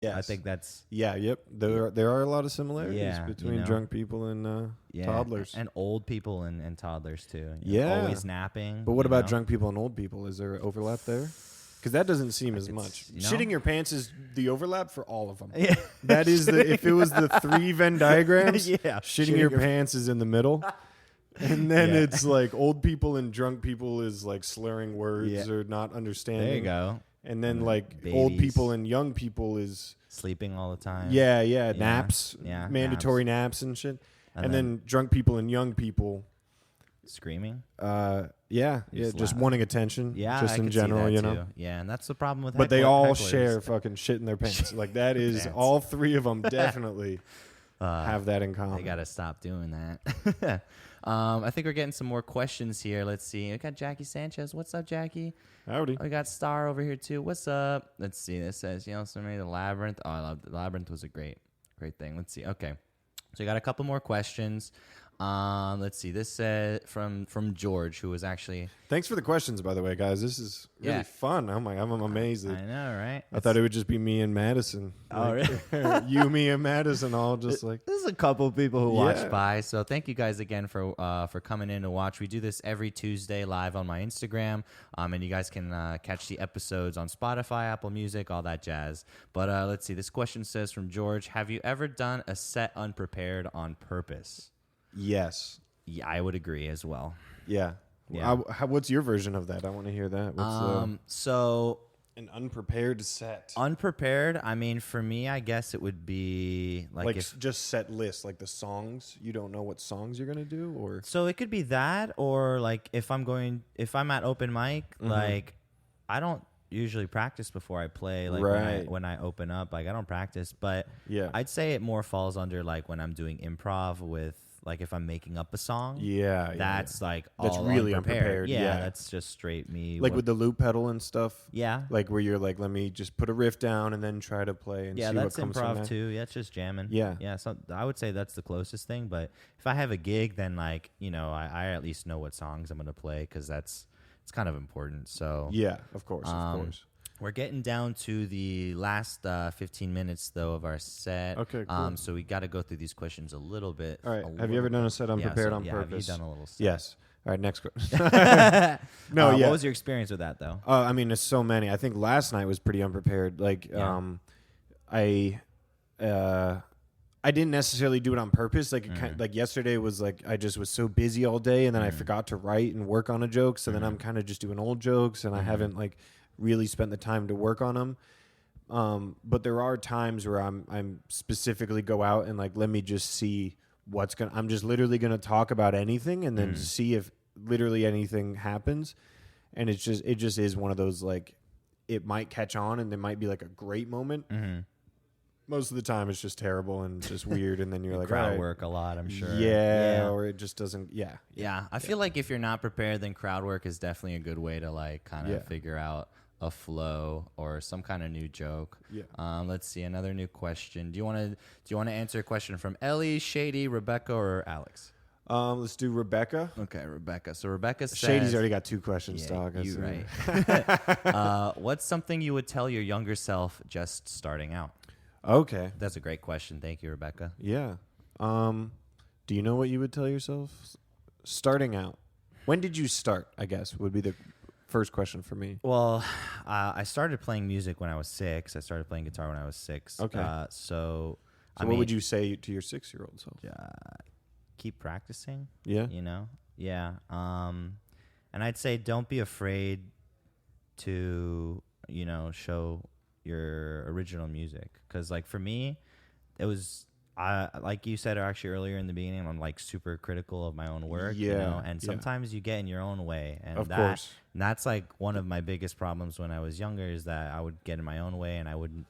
Yes. I think that's Yep. There are a lot of similarities between know. drunk people and toddlers. And old people and toddlers too. Always napping. But what about drunk people and old people? Is there overlap there? Because that doesn't seem as much. Shitting your pants is the overlap for all of them. Yeah. That is if it was the 3 Venn diagrams, Yeah. shitting your pants is in the middle. And then it's like old people and drunk people is like slurring words or not understanding. There you go. And then like babies. Old people and young people is sleeping all the time. Yeah. Naps. Yeah. Mandatory naps and shit. And then drunk people and young people screaming. Just wanting attention. Yeah, just in general, you know. Too. Yeah, and that's the problem with. But they all hecklers. share fucking shit in their pants. Like that is all 3 of them definitely have that in common. They gotta stop doing that. I think we're getting some more questions here. Let's see. We got Jackie Sanchez. What's up, Jackie? Howdy. We got Star over here too. What's up? Let's see. This says, somebody the Labyrinth. Oh, I love the Labyrinth was a great thing. Let's see. Okay, so we got a couple more questions. Let's see. This said from George, who was actually. Thanks for the questions, by the way, guys. This is really fun. Oh my, I'm amazed. I know, right? I thought it would just be me and Madison. Oh, really? You, me, and Madison, all just like. There's a couple people who watch by, so thank you guys again for coming in to watch. We do this every Tuesday live on my Instagram, and you guys can catch the episodes on Spotify, Apple Music, all that jazz. But let's see. This question says from George: have you ever done a set unprepared on purpose? Yes. Yeah, I would agree as well. Yeah. What's your version of that? I want to hear that. So an unprepared set. Unprepared. I mean, for me, I guess it would be like just set list, like the songs. You don't know what songs you're gonna do, or so it could be that, or like if I'm at open mic, like I don't usually practice before I play. Like when I open up, like I don't practice, but I'd say it more falls under like when I'm doing improv with. Like if I'm making up a song, that's like that's all really unprepared. Yeah, that's just straight me. Like with the loop pedal and stuff. Yeah, like where you're like, let me just put a riff down and then try to play and see what comes from that. Improv too. Yeah, it's just jamming. Yeah. So I would say that's the closest thing. But if I have a gig, then like I at least know what songs I'm gonna play because it's kind of important. So yeah, of course. We're getting down to the last 15 minutes, though, of our set. Okay, cool. So we got to go through these questions a little bit. All right. Have you ever done a set unprepared on purpose? Have you done a little set? Yes. All right, next question. What was your experience with that, though? I mean, there's so many. I think last night was pretty unprepared. Like, I didn't necessarily do it on purpose. Like, like yesterday was like I just was so busy all day, and then I forgot to write and work on a joke. So then I'm kind of just doing old jokes, and I haven't like really spent the time to work on them. But there are times where I'm specifically go out and like, let me just see I'm just literally going to talk about anything and then see if literally anything happens. And it just is one of those, like, it might catch on and there might be like a great moment. Most of the time it's just terrible and just weird. And then you're like, crowd work a lot, I'm sure. Yeah. Or it just doesn't. Yeah. I feel like if you're not prepared, then crowd work is definitely a good way to like kind of figure out a flow or some kind of new joke. Let's see another new question. Do you want to answer a question from Ellie, Shady, Rebecca, or Alex? Let's do Rebecca. Okay, Rebecca. So Rebecca says, Shady's already got 2 questions, dog. You right. What's something you would tell your younger self just starting out? Okay, that's a great question. Thank you, Rebecca. Yeah. Do you know what you would tell yourself starting out? When did you start? I guess would be the first question for me. Well, I started playing music when I was 6. I started playing guitar when I was 6. Okay. So what would you say to your 6-year-old self? Keep practicing. Yeah. Yeah. And I'd say don't be afraid to, show your original music. Because, like, for me, it was... like you said actually earlier in the beginning, I'm like super critical of my own work, and sometimes you get in your own way, and of course. And that's like one of my biggest problems when I was younger is that I would get in my own way and I wouldn't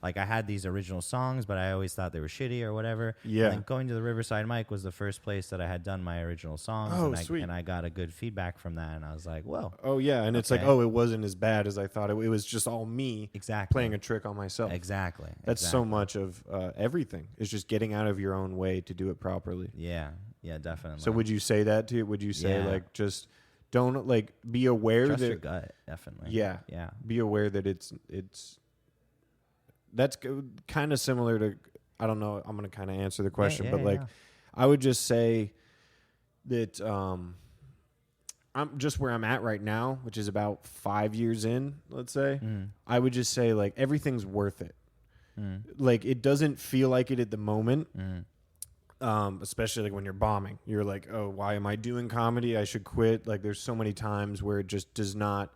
I had these original songs, but I always thought they were shitty or whatever. Yeah. And going to the Riverside Mic was the first place that I had done my original songs. Oh, sweet. And I got a good feedback from that, and I was like, whoa. Oh yeah, and it's like, it wasn't as bad as I thought. It was just all me playing a trick on myself. Exactly. That's so much of everything. It's just getting out of your own way to do it properly. Yeah, definitely. So would you say that to you? Would you say like just don't like be aware trust that your gut, definitely. Yeah. Be aware that that's kind of similar to, I don't know, I'm going to kind of answer the question, but like, yeah. I would just say that I'm just where I'm at right now, which is about 5 years in, let's say. I would just say like everything's worth it. Like it doesn't feel like it at the moment. Especially like when you're bombing, you're like, oh, why am I doing comedy? I should quit. Like there's so many times where it just does not,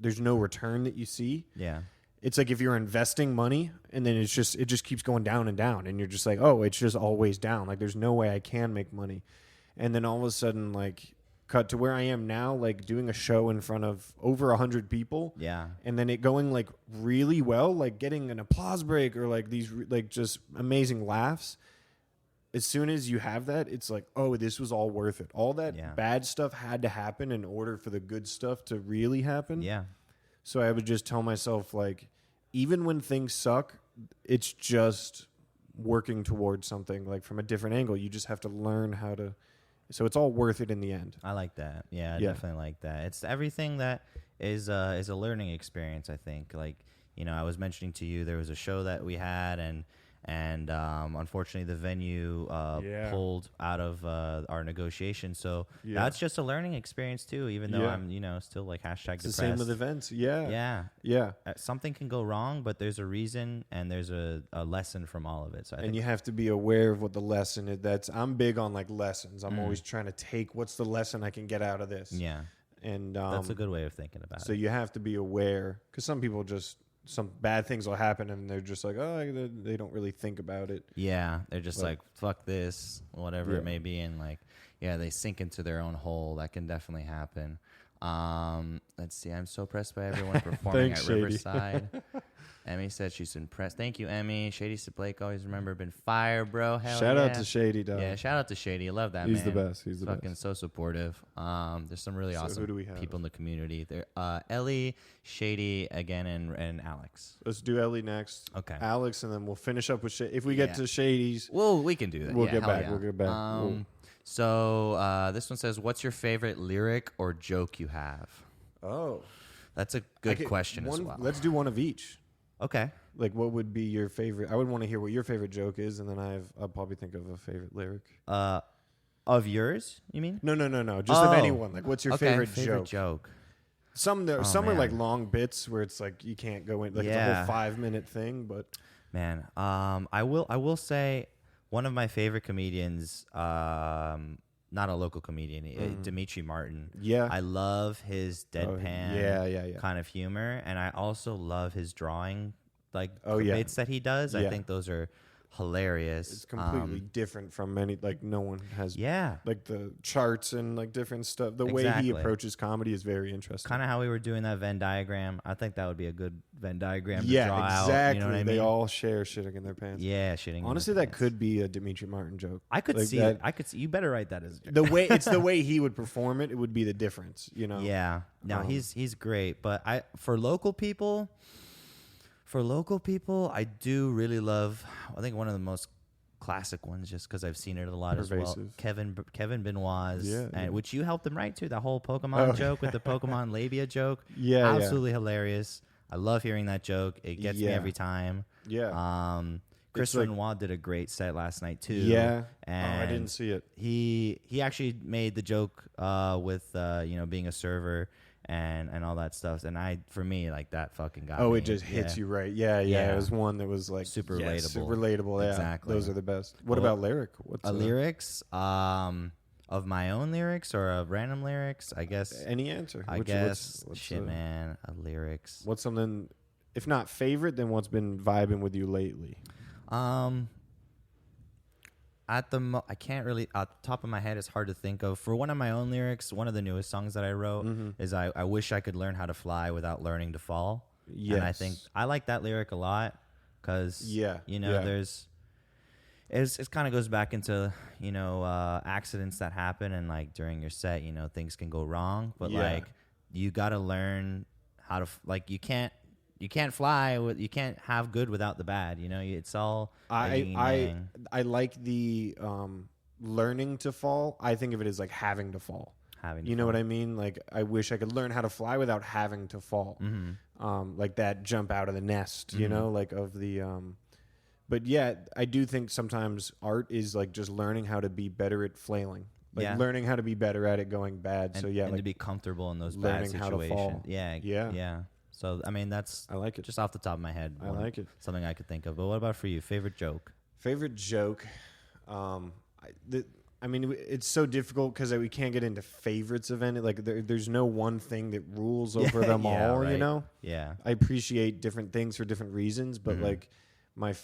there's no return that you see. Yeah. It's like if you're investing money and then it just keeps going down and down and you're just like, oh, it's just always down. Like there's no way I can make money. And then all of a sudden, like cut to where I am now, like doing a show in front of over 100 people. Yeah. And then it going like really well, like getting an applause break or like these like just amazing laughs. As soon as you have that, it's like, oh, this was all worth it. All that bad stuff had to happen in order for the good stuff to really happen. Yeah. So I would just tell myself, like, even when things suck, it's just working towards something, like, from a different angle. You just have to learn how to... So it's all worth it in the end. I like that. Yeah, I definitely like that. It's everything that is a learning experience, I think. Like, I was mentioning to you, there was a show that we had, and unfortunately the venue pulled out of our negotiation, so that's just a learning experience too, even though I'm still like hashtag depressed. The same with events. Yeah. Something can go wrong, but there's a reason and there's a lesson from all of it. So I think you have to be aware of what the lesson is. I'm big on like lessons. I'm always trying to take what's the lesson I can get out of this. And that's a good way of thinking about it. So you have to be aware, because some people just... some bad things will happen and they're just like, oh, they don't really think about it. Yeah, they're just like fuck this, whatever it may be, and like, they sink into their own hole. That can definitely happen. Let's see. I'm so impressed by everyone performing Thanks, at Shady. Riverside. Emmy said she's impressed. Thank you, Emmy. Shady said Blake always remember been fire, bro. Hell shout out to Shady, dog. Yeah, shout out to Shady. I love that He's man. The best. He's the fucking best. So supportive. There's some really awesome people in the community. There, Ellie, Shady again, and Alex. Let's do Ellie next. Okay. Alex, and then we'll finish up with Shady. If we get to Shady's, well, we can do that. We'll get back. We'll get back. So this one says, "What's your favorite lyric or joke you have?" Oh, that's a good question as well. Let's do one of each. Okay. Like, what would be your favorite? I would want to hear what your favorite joke is, and then I'll probably think of a favorite lyric. Of yours, you mean? No. Just of anyone. Like, what's your favorite joke? Some are like long bits where it's like you can't go in, like it's a whole 5-minute thing. But man, I will say one of my favorite comedians, not a local comedian, Dimitri Martin. Yeah, I love his deadpan kind of humor, and I also love his drawing bits that he does. I think those are hilarious. It's completely different from many, like no one has like the charts and like different stuff. The way he approaches comedy is very interesting. Kind of how we were doing that Venn diagram. I think that would be a good Venn diagram to draw out. Exactly. You know what I mean? They all share shitting in their pants. Yeah, shitting. Honestly, that could be a Dimitri Martin joke. I could see it. I could see. You better write that as a joke. The way he would perform it. It would be the difference. Yeah. No, he's great. But for local people, I do really love. I think one of the most classic ones, just because I've seen it a lot as well. Kevin Benoit's, which you helped him write too. That whole Pokemon joke with the Pokemon labia joke. Absolutely hilarious. I love hearing that joke. It gets me every time. Yeah. Chris Benoit did a great set last night too. Yeah. And I didn't see it. He actually made the joke with being a server and all that stuff. And for me, like that fucking got me. Oh, it just hits you right. Yeah. It was one that was like super relatable. Super relatable. Yeah. Exactly. Those are the best. What about lyric? What's lyrics? Of my own lyrics or of random lyrics? I guess any answer. I guess shit, man. Lyrics. What's something, if not favorite, then what's been vibing with you lately? I can't really, at the top of my head, it's hard to think of. For one of my own lyrics, one of the newest songs that I wrote is I wish I could learn how to fly without learning to fall. Yes. And I think I like that lyric a lot because, there's, it kind of goes back into, accidents that happen and like during your set, things can go wrong. But like you got to learn how to, like you can't fly you can't have good without the bad. It's all I like the learning to fall. I think of it as like having to fall. having. You know what I mean? Like, I wish I could learn how to fly without having to fall. Like that jump out of the nest, you know, like of the. But yeah, I do think sometimes art is like just learning how to be better at flailing, like learning how to be better at it going bad. And, so yeah, and like to be comfortable in those bad learning situations. how to fall. Yeah. So I mean, that's I like it. Just off the top of my head. I like it. Something I could think of. But what about for you? Favorite joke? Favorite joke. I mean, it's so difficult because we can't get into favorites of any. Like, there's no one thing that rules over them all. Right. You know. Yeah. I appreciate different things for different reasons, but like my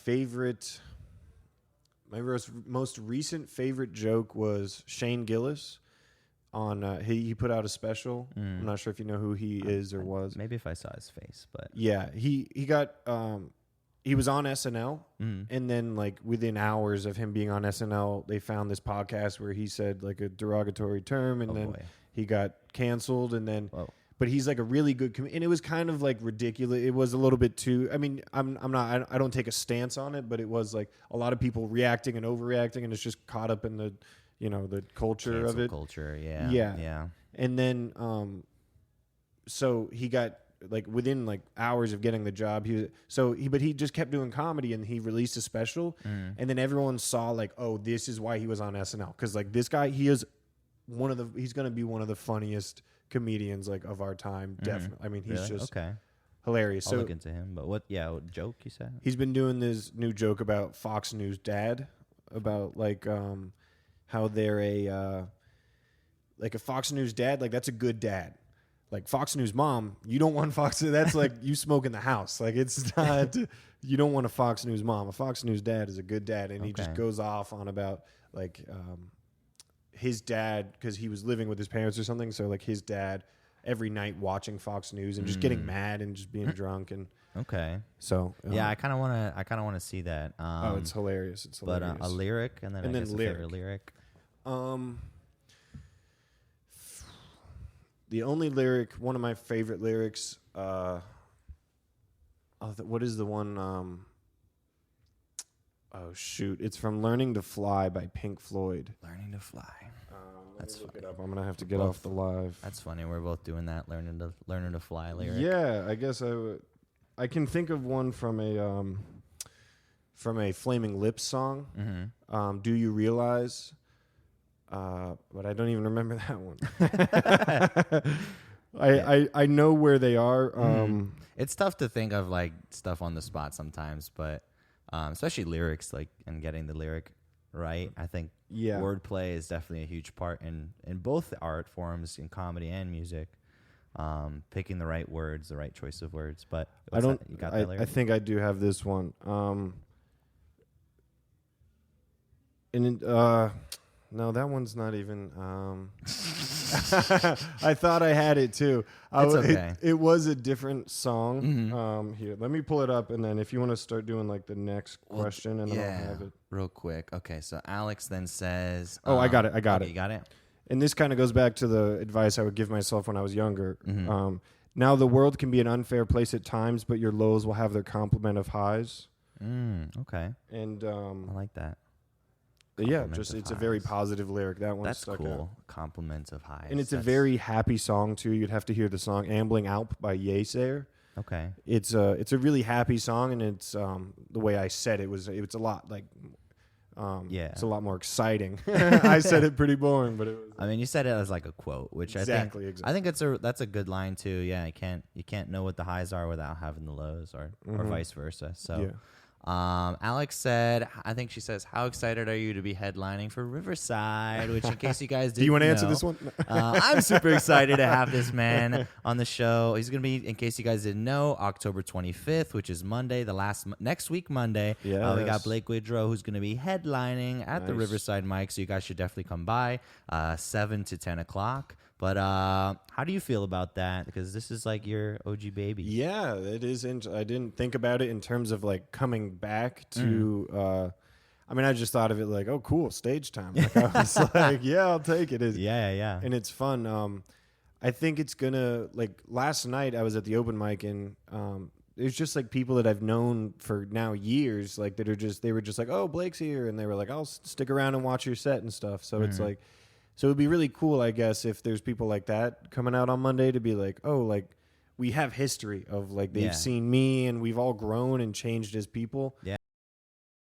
most recent favorite joke was Shane Gillis. On he put out a special. I'm not sure if you know who he is or was. Maybe if I saw his face, but yeah, he got he was on SNL, and then like within hours of him being on SNL, they found this podcast where he said like a derogatory term, and he got canceled, and then. Whoa. But he's like a really good and it was kind of like ridiculous. It was a little bit too. I mean, I don't take a stance on it, but it was like a lot of people reacting and overreacting, and it's just caught up in the, you know, the culture Cancel of it. Culture, yeah. And then, so he got like within like hours of getting the job. But he just kept doing comedy, and he released a special, and then everyone saw like, oh, this is why he was on SNL, because like this guy, he's going to be one of the funniest comedians like of our time, definitely. I mean, he's just hilarious. I'll look into him. But what joke you said? He's been doing this new joke about Fox News Dad, about like how they're a Fox News dad, like that's a good dad. Like Fox News mom, you don't want Fox. That's like you smoke in the house. Like it's not. You don't want a Fox News mom. A Fox News dad is a good dad, and he just goes off on about like. His dad, because he was living with his parents or something, so like his dad every night watching Fox News and just getting mad and just being drunk, and so yeah, I kind of want to see that. It's hilarious. It's hilarious. But a lyric and then I guess a favorite lyric. The only lyric, one of my favorite lyrics. What is the one? Oh shoot! It's from "Learning to Fly" by Pink Floyd. Learning to Fly. Let's look it up. I'm gonna have to get off the live. That's funny. We're both doing that. Learning to Fly lyric. Yeah, I guess I can think of one from a Flaming Lips song. Do You Realize? But I don't even remember that one. I know where they are. It's tough to think of like stuff on the spot sometimes, but especially lyrics, like, and getting the lyric right. I think wordplay is definitely a huge part in both the art forms, in comedy and music. Picking the right words, the right choice of words. But I don't. You got that lyric? I think I do have this one. No, that one's not even. I thought I had it too. It's okay. It was a different song. Here, let me pull it up, and then if you want to start doing like the next question, and then I'll have it real quick. Okay, so Alex then says, "Oh, I got it. I got it. You got it." And this kind of goes back to the advice I would give myself when I was younger. Now the world can be an unfair place at times, but your lows will have their complement of highs. Okay. And I like that. Yeah, just it's highs. A very positive lyric. That one that's stuck cool. Out. Compliments of highs. And it's a very happy song too. You'd have to hear the song "Ambling Alp" by Yesayer. Okay. It's a really happy song, and it's the way I said it was a lot like it's a lot more exciting. I said it pretty boring, but it was. I mean, you said it as like a quote, which exactly. I think that's a good line too. Yeah, you can't know what the highs are without having the lows, or vice versa. So. Yeah. Alex said, I think she says, how excited are you to be headlining for Riverside? Which, in case you guys didn't know. Do you want to answer this one? I'm super excited to have this man on the show. He's going to be, in case you guys didn't know, October 25th, which is Monday, next week Monday. Yes. We got Blake Woodrow, who's going to be headlining at the Riverside mic, so you guys should definitely come by 7 to 10 o'clock. But how do you feel about that? Because this is like your OG baby. Yeah, it is. I didn't think about it in terms of like coming back to. I mean, I just thought of it like, oh, cool, stage time. Like I was like, yeah, I'll take it. Yeah. And it's fun. I think it's gonna like last night I was at the open mic, and there's just like people that I've known for now years, like they were just like, oh, Blake's here, and they were like, I'll stick around and watch your set and stuff. So it's like. So it'd be really cool, I guess, if there's people like that coming out on Monday to be like, oh, like we have history of like they've seen me and we've all grown and changed as people. Yeah.